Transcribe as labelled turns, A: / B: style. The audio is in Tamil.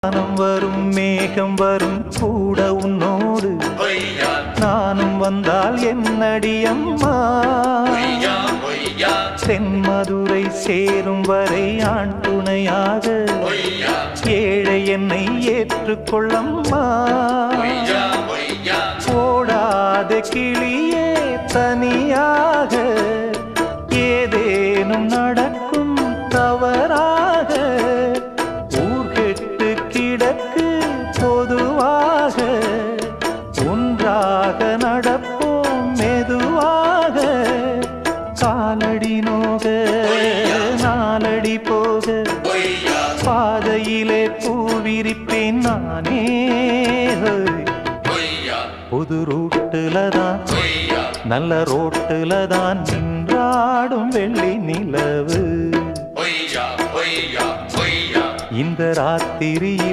A: வானம் வரும் மேகம் வரும் கூட உன்னோடு நானும் வந்தால் என்னடி அம்மா தென்மதுரை சேரும் வரை ஆண் துணையாக ஏழை என்னை ஏற்றுக்கொள்ளம்மா ஓடாத கிளியே தனியாக ஏதேனும் நடக்கும் தவறாக ஊர்கெட்டு கிடக்கு பொதுவாக ஒன்றாக நடப்போம் மெதுவாக காலடி நோக நாலடி போக பாதையிலே பூவிரிப்பேன் நானே புது ரூட்டுல தான் நல்ல ரோட்டுல தான் நின்றாடும் வெள்ளி நிலவு இந்த ராத்திரியில்